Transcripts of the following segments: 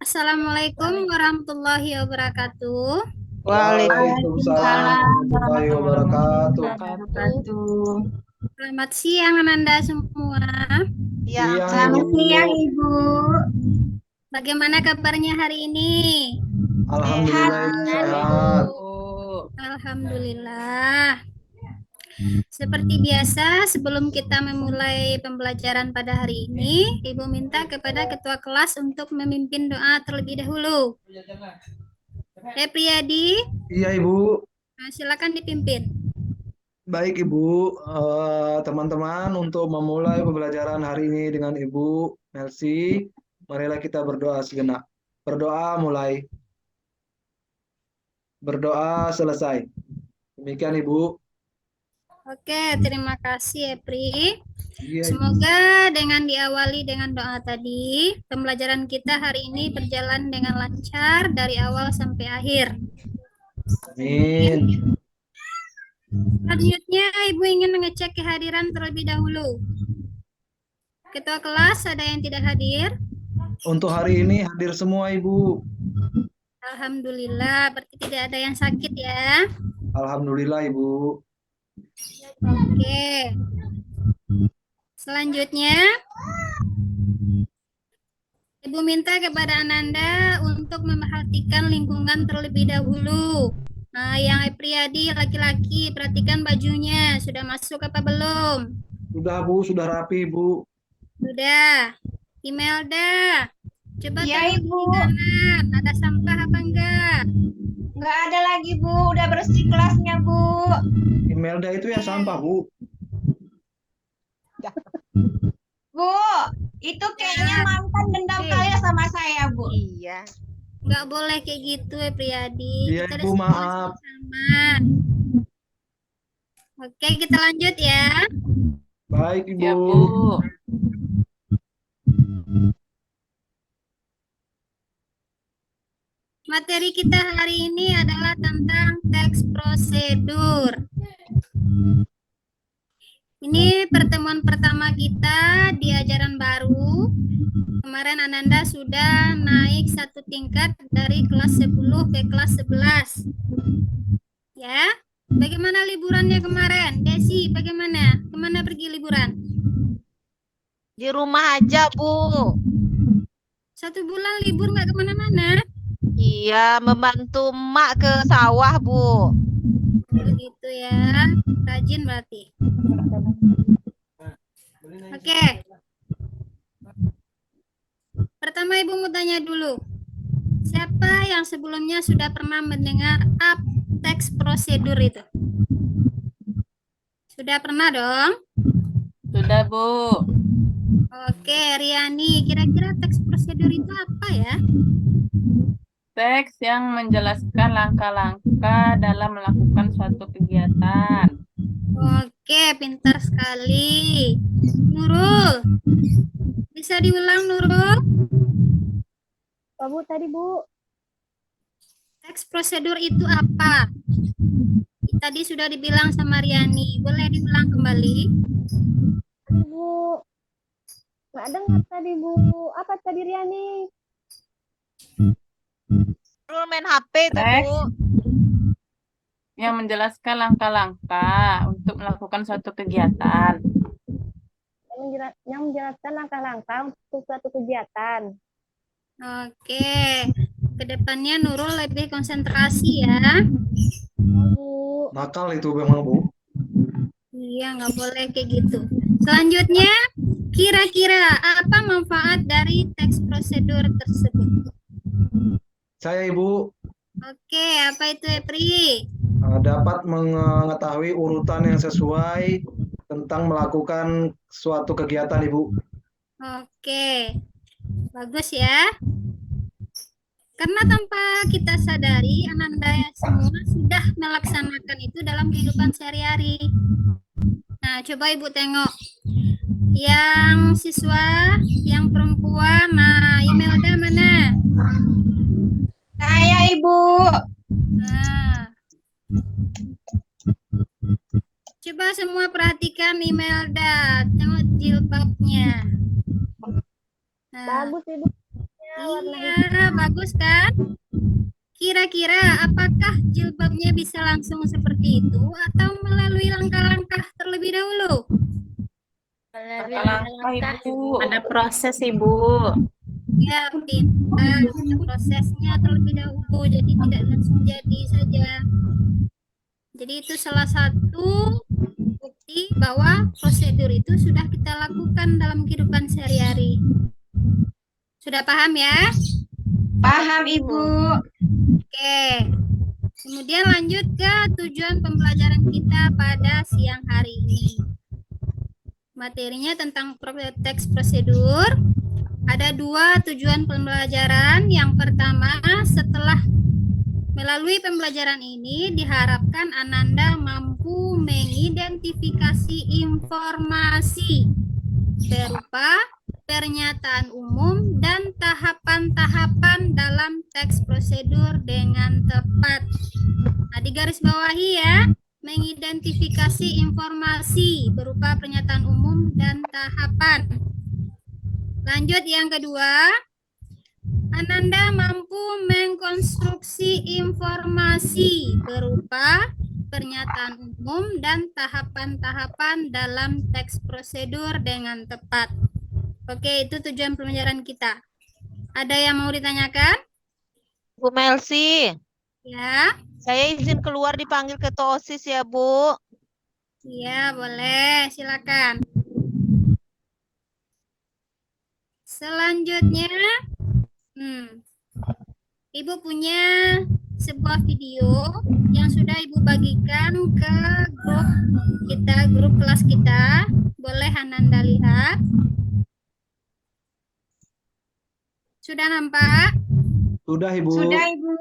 Assalamualaikum warahmatullahi wabarakatuh. Waalaikumsalam Waalaikumsalam warahmatullahi warahmatullahi wabarakatuh. wabarakatuh. Selamat siang Ananda semua. Ya, Siang, selamat Ibu. siang Ibu. Bagaimana kabarnya hari ini? Alhamdulillah Ibu sehat. Alhamdulillah. Seperti biasa, sebelum kita memulai pembelajaran pada hari ini, Ibu minta kepada ketua kelas untuk memimpin doa terlebih dahulu. Priyadi, Iya Ibu. silakan dipimpin. Baik Ibu, teman-teman untuk memulai pembelajaran hari ini dengan Ibu Melsi, marilah kita berdoa sejenak. Berdoa mulai, berdoa selesai. Demikian Ibu. Oke, terima kasih Pri. Iya Ibu. Semoga dengan diawali dengan doa tadi, pembelajaran kita hari ini berjalan dengan lancar dari awal sampai akhir. Amin. Selanjutnya, Ibu ingin mengecek kehadiran terlebih dahulu. Ketua kelas ada yang tidak hadir? Untuk hari ini hadir semua Ibu. Alhamdulillah, berarti tidak ada yang sakit ya. Alhamdulillah Ibu. Oke. Selanjutnya, Ibu minta kepada Ananda untuk memperhatikan lingkungan terlebih dahulu. Nah, yang Priyadi laki-laki, perhatikan bajunya. Sudah masuk apa belum? Sudah Bu, sudah rapi Bu. Sudah. Imelda, coba Iya, tengok Ibu. di kanan. Ada sampah apa enggak? Nggak ada lagi Bu, udah bersih kelasnya Bu. Imelda itu yang sampah Bu. Bu, itu kayaknya mantan dendam kaya sama saya Bu. Iya. Enggak boleh kayak gitu ya Priyadi. Iya, Kita Ibu, udah maaf. sama. Oke, kita lanjut ya. Baik Ibu. Ya, Bu. Materi kita hari ini adalah tentang teks prosedur. Ini pertemuan pertama kita di ajaran baru. Kemarin Ananda sudah naik satu tingkat dari kelas 10 ke kelas 11. Ya, bagaimana liburannya kemarin? Desi, bagaimana? Kemana pergi liburan? Di rumah aja, Bu. 1 bulan libur nggak kemana-mana? Iya, membantu emak ke sawah, Bu. Begitu ya, rajin berarti. Oke. Pertama Ibu mau tanya dulu. Siapa yang sebelumnya sudah pernah mendengar teks prosedur itu? Sudah pernah dong? Sudah, Bu. Oke, Riani, kira-kira teks prosedur itu apa ya? Teks yang menjelaskan langkah-langkah dalam melakukan suatu kegiatan. Oke, pintar sekali. Nurul, bisa diulang Nurul? Bu, tadi Bu. Teks prosedur itu apa? Tadi sudah dibilang sama Riani, boleh diulang kembali? Bu, nggak dengar tadi Bu. Apa tadi Riani? Nurul main HP itu, Teks Bu. yang menjelaskan langkah-langkah untuk melakukan suatu kegiatan. Yang menjelaskan langkah-langkah untuk suatu kegiatan. Oke, kedepannya Nurul lebih konsentrasi ya. Bu, Nakal itu memang Bu. Iya, nggak boleh kayak gitu. Selanjutnya, kira-kira apa manfaat dari teks prosedur tersebut? Saya Ibu Oke, apa itu Epri? dapat mengetahui urutan yang sesuai tentang melakukan suatu kegiatan Ibu. Oke, bagus ya. Karena tanpa kita sadari, Ananda semua sudah melaksanakan itu dalam kehidupan sehari-hari. Nah, coba Ibu tengok. Yang siswa, yang perempuan, nah Imelda mana? Saya Ibu. Nah, coba semua perhatikan Imelda, tengok jilbabnya. Nah, bagus Ibu. warna hijau. Iya, bagus kan? Kira-kira apakah jilbabnya bisa langsung seperti itu atau melalui langkah-langkah terlebih dahulu? Langkah-langkah Ibu. Ada proses Ibu. Ya, pintar. Ada prosesnya terlebih dahulu, jadi tidak langsung jadi saja. Jadi itu salah satu bukti bahwa prosedur itu sudah kita lakukan dalam kehidupan sehari-hari. Sudah paham ya? Paham, Ibu. Oke. Kemudian lanjut ke tujuan pembelajaran kita pada siang hari ini. Materinya tentang teks prosedur. Ada 2 tujuan pembelajaran. Yang pertama, setelah melalui pembelajaran ini diharapkan Ananda mampu mengidentifikasi informasi berupa pernyataan umum dan tahapan-tahapan dalam teks prosedur dengan tepat. Nah, di garis bawahi ya, mengidentifikasi informasi berupa pernyataan umum dan tahapan. Lanjut yang kedua, Ananda mampu mengkonstruksi informasi berupa pernyataan umum dan tahapan-tahapan dalam teks prosedur dengan tepat. Oke, itu tujuan pembelajaran kita. Ada yang mau ditanyakan? Bu Melsi, Ya, saya izin keluar dipanggil ketua OSIS ya, Bu. iya boleh, silakan. Selanjutnya, Ibu punya sebuah video yang sudah Ibu bagikan ke grup kita, grup kelas kita. Boleh Ananda lihat. Sudah nampak? Sudah, Ibu. Sudah, Ibu.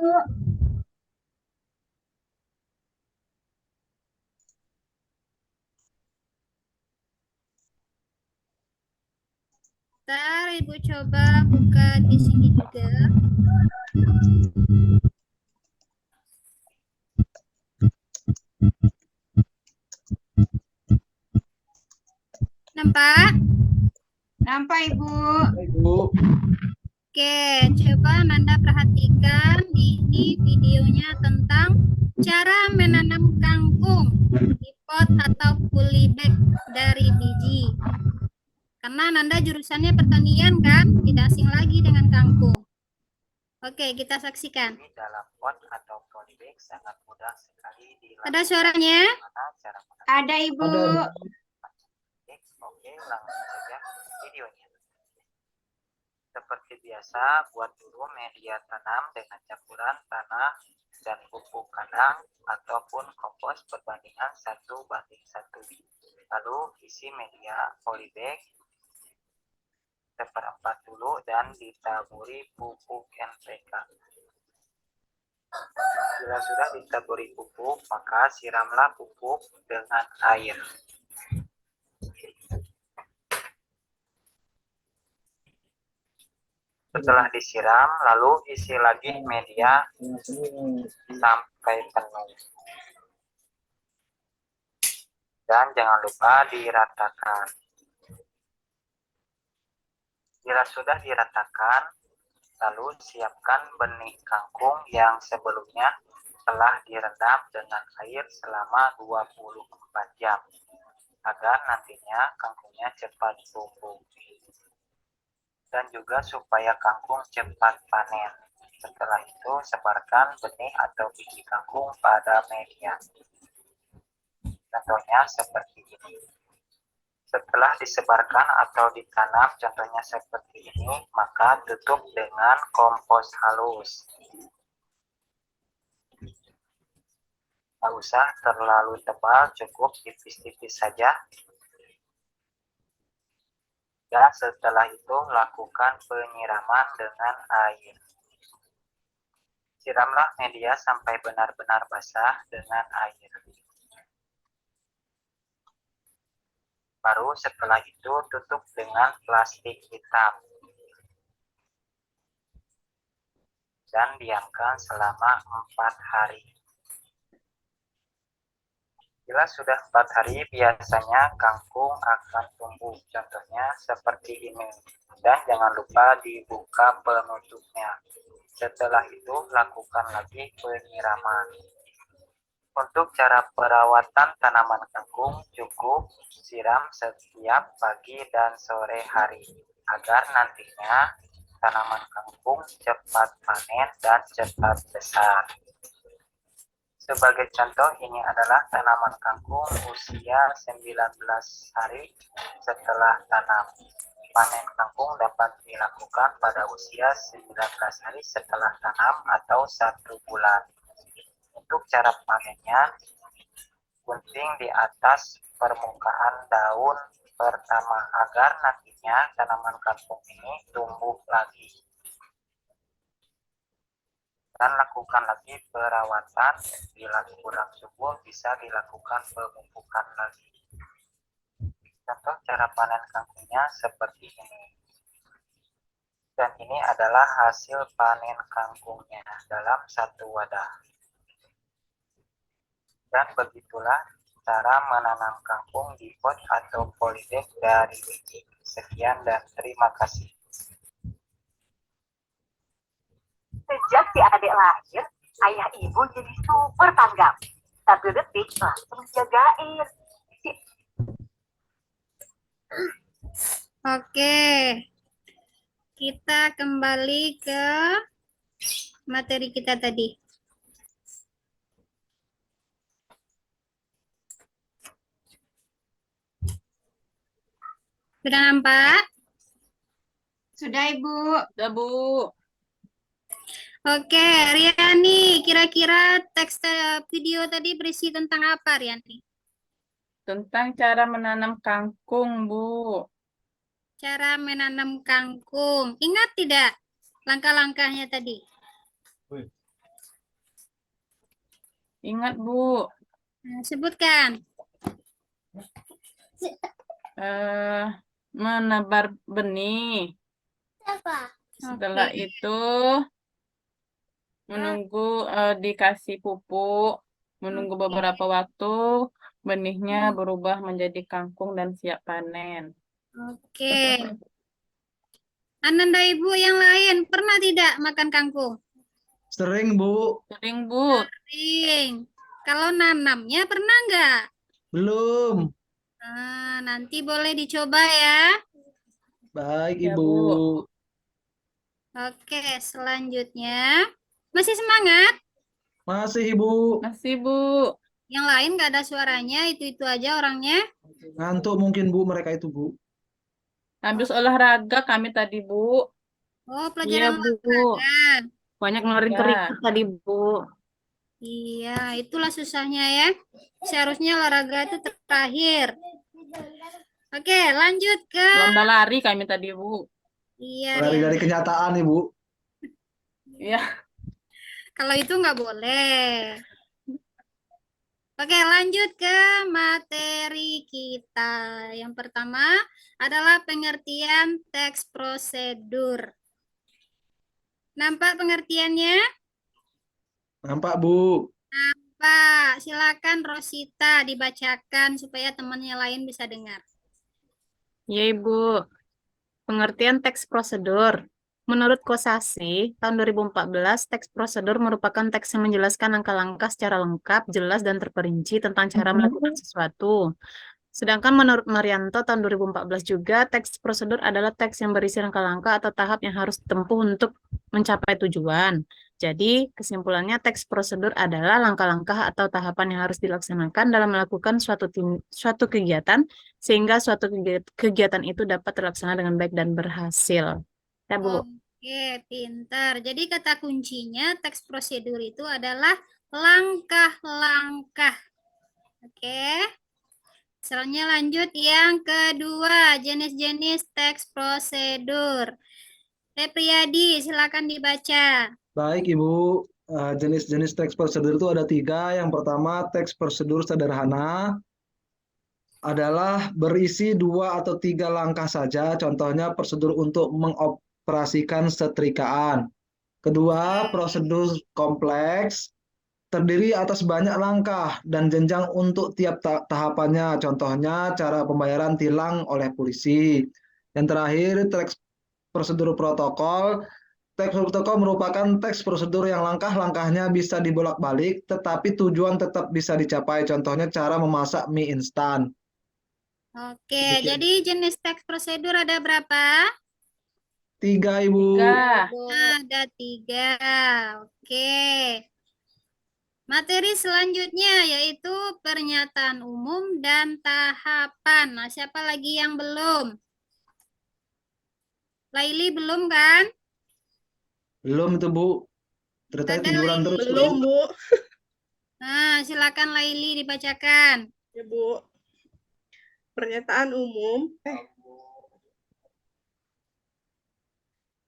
Ntar Ibu coba buka di sini juga. Nampak? Nampak, Ibu. Ibu. Oke, coba Nanda perhatikan ini videonya tentang cara menanam kangkung di pot atau polybag dari biji. Karena Nanda jurusannya pertanian kan, tidak asing lagi dengan kangkung. Oke, kita saksikan. Dalam pot atau polybag sangat mudah sekali dilakukan. Ada suaranya? Ada, Ibu. Oke, langsung saja videonya. Seperti biasa, buat dulu media tanam dengan campuran tanah dan pupuk kandang ataupun kompos perbandingan 1:1. Lalu isi media polybag seperempat dulu dan ditaburi pupuk NPK. Bila sudah ditaburi pupuk, maka siramlah pupuk dengan air. Setelah disiram, lalu isi lagi media sampai penuh. Dan jangan lupa diratakan. Bila sudah diratakan, lalu siapkan benih kangkung yang sebelumnya telah direndam dengan air selama 24 jam, agar nantinya kangkungnya cepat tumbuh. Dan juga supaya kangkung cepat panen. Setelah itu, sebarkan benih atau biji kangkung pada media. Contohnya seperti ini. Setelah disebarkan atau ditanam, contohnya seperti ini, maka tutup dengan kompos halus. Tak usah terlalu tebal, cukup tipis-tipis saja. Dan setelah itu lakukan penyiraman dengan air. Siramlah media sampai benar-benar basah dengan air. Baru setelah itu tutup dengan plastik hitam. Dan diamkan selama 4 hari. Bila sudah 4 hari, biasanya kangkung akan tumbuh. Contohnya seperti ini. Dan jangan lupa dibuka penutupnya. Setelah itu, lakukan lagi penyiraman. Untuk cara perawatan tanaman kangkung, cukup siram setiap pagi dan sore hari, agar nantinya tanaman kangkung cepat panen dan cepat besar. Sebagai contoh, ini adalah tanaman kangkung usia 19 hari setelah tanam. Panen kangkung dapat dilakukan pada usia 19 hari setelah tanam atau 1 bulan. Untuk cara panennya, gunting di atas permukaan daun pertama agar nantinya tanaman kangkung ini tumbuh lagi. Dan lakukan lagi perawatan, bila kurang subur bisa dilakukan pemupukan lagi. Contoh cara panen kangkungnya seperti ini. Dan ini adalah hasil panen kangkungnya dalam 1 wadah. Dan begitulah cara menanam kangkung di pot atau polybag dari biji. Sekian dan terima kasih. Sejak si adik lahir, ayah ibu jadi super tanggap. 1 detik langsung jagain. Oke, kita kembali ke materi kita tadi. Sudah nampak? Sudah, Ibu. Udah, Bu. Oke, Riani, kira-kira teks video tadi berisi tentang apa, Riani? Tentang cara menanam kangkung, Bu. Cara menanam kangkung. Ingat tidak langkah-langkahnya tadi? Ingat, Bu. Nah, sebutkan. Menebar benih. Setelah Oke. itu menunggu dikasih pupuk, menunggu beberapa waktu benihnya berubah menjadi kangkung dan siap panen. Oke. Ananda ibu yang lain pernah tidak makan kangkung? Sering, Bu. Sering, Bu. Sering. Kalau nanamnya pernah nggak? Belum. Nah, nanti boleh dicoba ya. Baik, Ya, Ibu. Bu. Oke, selanjutnya. Masih semangat? Masih, Ibu. Masih, Bu. Yang lain nggak ada suaranya, itu aja orangnya. Ngantuk mungkin, Bu, mereka itu, Bu. Habis olahraga kami tadi, Bu. Oh, Iya, pelajaran Bu. olahraga. Banyak ngeluarin Ya. keringat tadi, Bu. Iya, itulah susahnya ya. Seharusnya olahraga itu terakhir. Oke, lanjut ke... Lomba lari kami tadi, Bu. Iya, Lari Rian. dari kenyataan, Ibu. Iya. Kalau itu nggak boleh. Oke, lanjut ke materi kita. Yang pertama adalah pengertian teks prosedur. Nampak pengertiannya? Nampak, Bu. Pak, silakan Rosita dibacakan supaya temannya lain bisa dengar. Ya, Ibu. Pengertian teks prosedur. Menurut Kosasi, tahun 2014, teks prosedur merupakan teks yang menjelaskan langkah-langkah secara lengkap, jelas, dan terperinci tentang cara melakukan sesuatu. Sedangkan menurut Marianto tahun 2014 juga, teks prosedur adalah teks yang berisi langkah-langkah atau tahap yang harus ditempuh untuk mencapai tujuan. Jadi, kesimpulannya teks prosedur adalah langkah-langkah atau tahapan yang harus dilaksanakan dalam melakukan suatu kegiatan, sehingga suatu kegiatan itu dapat terlaksana dengan baik dan berhasil. Ya, Bu. Oke, pintar. Jadi kata kuncinya teks prosedur itu adalah langkah-langkah. Oke. Selanjutnya lanjut yang kedua, jenis-jenis teks prosedur. Priyadi, silakan dibaca. Baik, Ibu. Jenis-jenis teks prosedur itu ada 3. Yang pertama, teks prosedur sederhana adalah berisi 2 atau 3 langkah saja. Contohnya prosedur untuk mengoperasikan setrikaan. Kedua, prosedur kompleks. terdiri atas banyak langkah dan jenjang untuk tiap tahapannya. Contohnya cara pembayaran tilang oleh polisi. Yang terakhir, teks prosedur protokol. Teks protokol merupakan teks prosedur yang langkah-langkahnya bisa dibolak-balik, tetapi tujuan tetap bisa dicapai. Contohnya cara memasak mie instan. Oke, Demikian. jadi jenis teks prosedur ada berapa? 3, Ibu. 3. Ada 3. Oke. Materi selanjutnya yaitu pernyataan umum dan tahapan. Nah, siapa lagi yang belum? Laili belum kan? Belum itu, Bu. Ceritanya Ada tiduran Laili? terus. Belum, Bu. Nah, silakan Laili dibacakan. Ya, Bu. Pernyataan umum.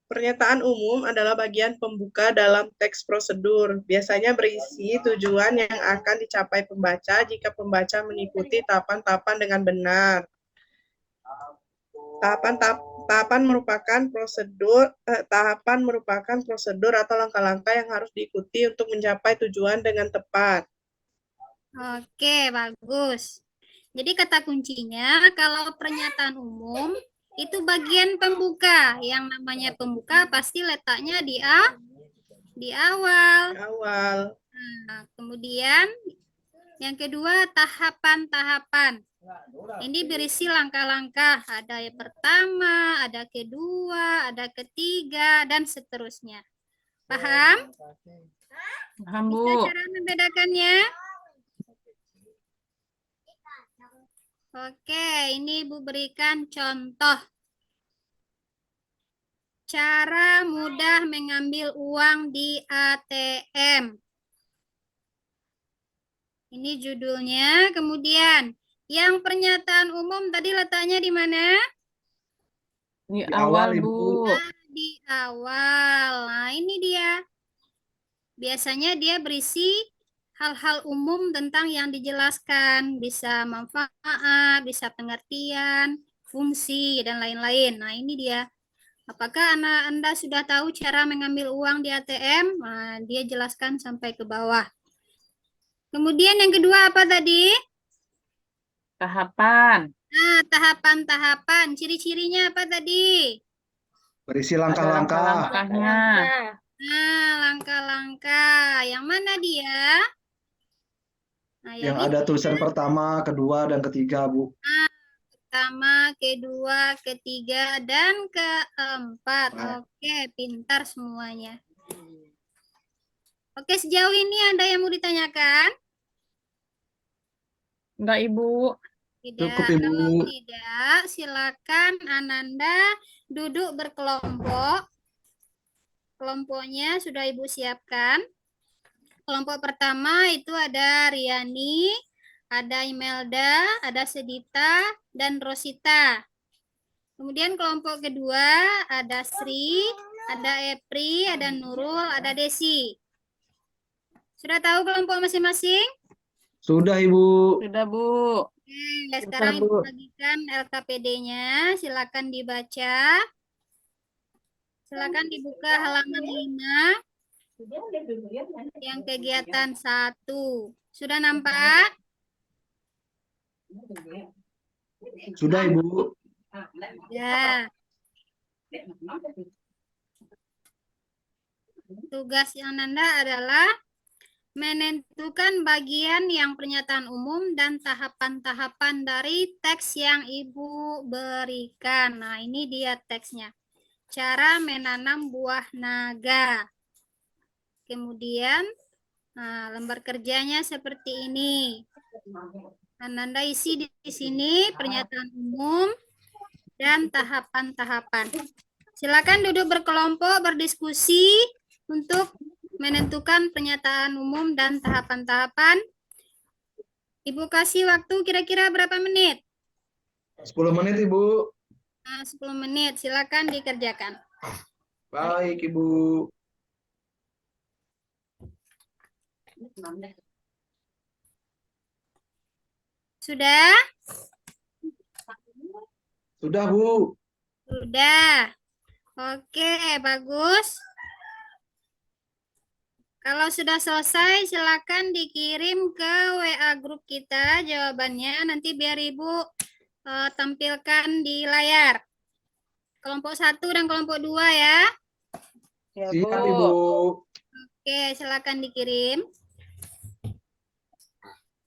Pernyataan umum adalah bagian pembuka dalam teks prosedur. Biasanya berisi tujuan yang akan dicapai pembaca jika pembaca mengikuti tahapan-tahapan dengan benar. Tahapan merupakan prosedur atau langkah-langkah yang harus diikuti untuk mencapai tujuan dengan tepat. Oke, bagus. Jadi kata kuncinya kalau pernyataan umum itu bagian pembuka. Yang namanya pembuka pasti letaknya di awal. Awal. Nah, kemudian yang kedua tahapan-tahapan. Ini berisi langkah-langkah. Ada yang pertama, ada kedua, ada ketiga, dan seterusnya. Paham? Paham, Bisa Bu. cara membedakannya? Oke, ini Ibu berikan contoh. Cara mudah mengambil uang di ATM. Ini judulnya. Kemudian, yang pernyataan umum tadi letaknya di mana? Di Di awal, awal, Ibu. Bu. Di awal. Nah, ini dia. Biasanya dia berisi hal-hal umum tentang yang dijelaskan. Bisa manfaat, bisa pengertian, fungsi, dan lain-lain. Nah, ini dia. Apakah Anda sudah tahu cara mengambil uang di ATM? Nah, dia jelaskan sampai ke bawah. Kemudian yang kedua apa tadi? Tahapan. Nah, tahapan-tahapan. Ciri-cirinya apa tadi? Berisi Ada langkah-langkah. langkah-langkahnya. Nah, langkah-langkah. Yang mana dia? Nah, Yang ini ada tulisan pertama, kedua, dan ketiga, Bu. pertama, kedua, ketiga, dan keempat. Oke, pintar semuanya. Oke, sejauh ini ada yang mau ditanyakan? Enggak, Ibu. Tidak. Cukup, Ibu. Kalau tidak, silakan Ananda duduk berkelompok. Kelompoknya sudah Ibu siapkan. Kelompok pertama itu ada Riani, ada Imelda, ada Sedita, dan Rosita. Kemudian kelompok kedua ada Sri, ada Epri, ada Nurul, ada Desi. Sudah tahu kelompok masing-masing? Sudah, Ibu. Sudah, Bu. Oke, sekarang Ibu bagikan LKPD-nya. Silakan dibaca. Silakan dibuka halaman 5. Yang kegiatan 1. Sudah nampak? Sudah, Ibu. Ya. Tugas yang Anda adalah menentukan bagian yang pernyataan umum dan tahapan-tahapan dari teks yang Ibu berikan. Nah, ini dia teksnya. Cara menanam buah naga. Kemudian, lembar kerjanya seperti ini. Anda isi di sini pernyataan umum dan tahapan-tahapan. Silakan duduk berkelompok berdiskusi untuk menentukan pernyataan umum dan tahapan-tahapan. Ibu kasih waktu kira-kira berapa menit? 10 menit, Ibu. 10 menit. Silakan dikerjakan. Baik, Ibu. Sudah? Sudah, Bu. Sudah. Oke, bagus. Kalau sudah selesai, silakan dikirim ke WA grup kita jawabannya. Nanti biar Ibu tampilkan di layar. Kelompok 1 dan kelompok 2 ya. Ya, Siap, Bu. Ibu. Oke, silakan dikirim.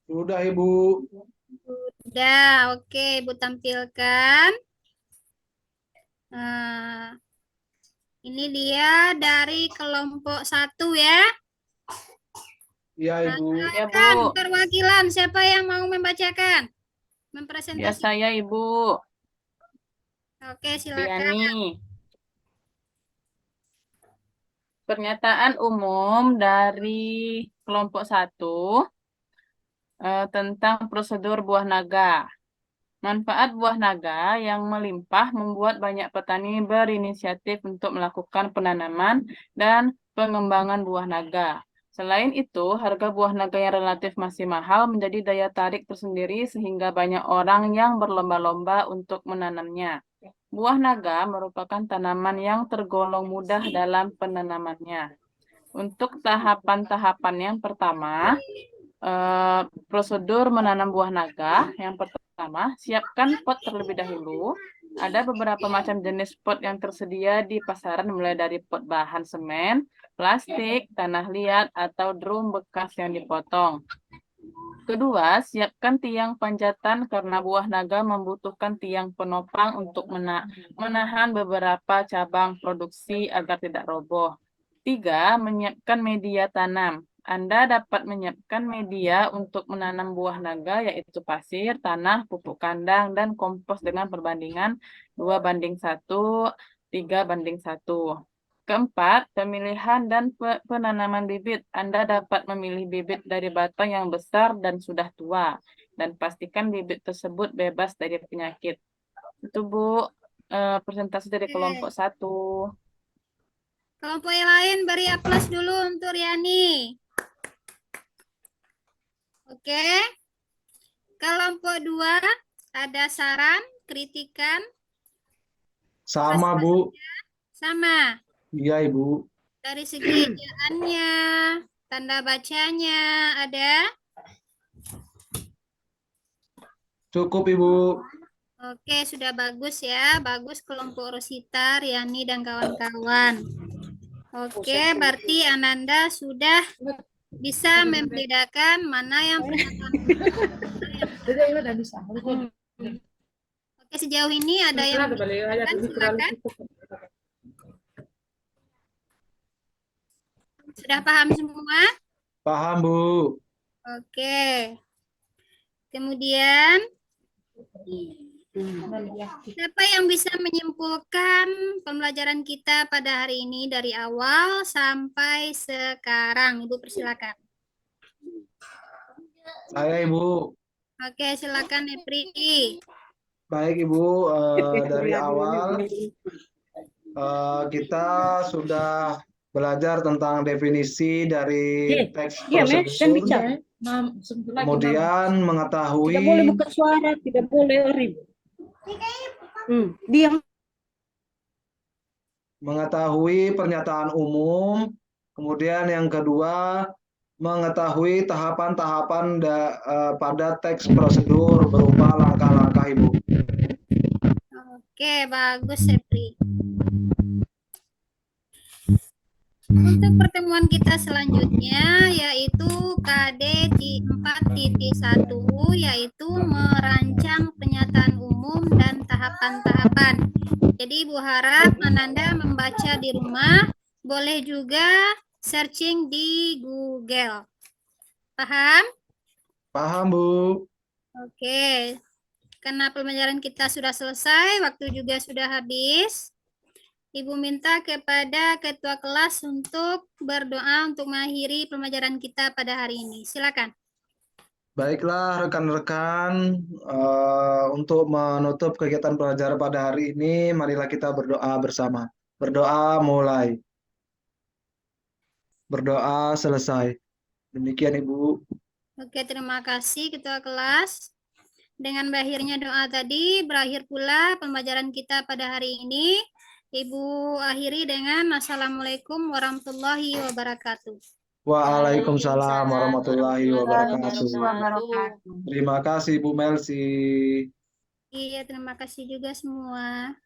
Sudah, Ibu. Sudah, oke, Ibu tampilkan. Nah, ini dia dari kelompok 1 ya. Iya, Ibu. Ya, Silakan Bu. perwakilan, siapa yang mau membacakan? Ya, Mempresentasikan. saya, Ibu. Oke, silakan. Riani. Pernyataan umum dari kelompok 1 tentang prosedur buah naga. Manfaat buah naga yang melimpah membuat banyak petani berinisiatif untuk melakukan penanaman dan pengembangan buah naga. Selain itu, harga buah naga yang relatif masih mahal menjadi daya tarik tersendiri sehingga banyak orang yang berlomba-lomba untuk menanamnya. Buah naga merupakan tanaman yang tergolong mudah dalam penanamannya. Untuk tahapan-tahapan yang pertama, prosedur menanam buah naga. Yang pertama, siapkan pot terlebih dahulu. Ada beberapa macam jenis pot yang tersedia di pasaran mulai dari pot bahan semen, plastik, tanah liat, atau drum bekas yang dipotong. Kedua, siapkan tiang panjatan karena buah naga membutuhkan tiang penopang untuk menahan beberapa cabang produksi agar tidak roboh. 3. Menyiapkan media tanam. Anda dapat menyiapkan media untuk menanam buah naga yaitu pasir, tanah, pupuk kandang, dan kompos dengan perbandingan 2:1, 3:1. Keempat, pemilihan dan penanaman bibit. Anda dapat memilih bibit dari batang yang besar dan sudah tua, dan pastikan bibit tersebut bebas dari penyakit. Itu, Bu, presentasi dari kelompok 1. Kelompok yang lain beri aplaus dulu untuk Riani. Oke. Kelompok 2, ada saran, kritikan? Sama, Bu. Sama. Iya, Ibu. Dari segi ejaannya, tanda bacanya, ada? Cukup, Ibu. Oke, sudah bagus ya. Bagus kelompok Rosita, Riani, dan kawan-kawan. Oke, berarti Ananda sudah bisa membedakan mana yang pernyataan. Oke, sejauh ini ada yang silakan. Sudah paham semua? Paham, Bu. Oke. Kemudian, siapa yang bisa menyimpulkan pembelajaran kita pada hari ini dari awal sampai sekarang? Ibu persilakan. Saya, Ibu. Oke, silakan Epri. Baik, Ibu. Dari awal kita sudah belajar tentang definisi dari teks prosedur. Kemudian mengetahui Tidak boleh buka suara, tidak boleh ribut. Diam. Mengetahui pernyataan umum. Kemudian yang kedua, mengetahui tahapan-tahapan pada teks prosedur berupa langkah-langkah, Ibu. Oke, bagus Epri. Untuk pertemuan kita selanjutnya yaitu KD 4.1 yaitu merancang pernyataan umum dan tahapan-tahapan. Jadi Ibu harap Ananda membaca di rumah, boleh juga searching di Google. Paham? Paham, Bu. Oke. Karena pembelajaran kita sudah selesai, waktu juga sudah habis. Ibu minta kepada ketua kelas untuk berdoa untuk mengakhiri pembelajaran kita pada hari ini. Silakan. Baiklah rekan-rekan, untuk menutup kegiatan pelajaran pada hari ini, marilah kita berdoa bersama. Berdoa mulai. Berdoa selesai. Demikian, Ibu. Oke, terima kasih ketua kelas. Dengan berakhirnya doa tadi, berakhir pula pembelajaran kita pada hari ini. Ibu akhiri dengan Assalamualaikum warahmatullahi wabarakatuh. Waalaikumsalam warahmatullahi wabarakatuh. Wabarakatuh. Terima kasih Bu Melsi. Iya, terima kasih juga semua.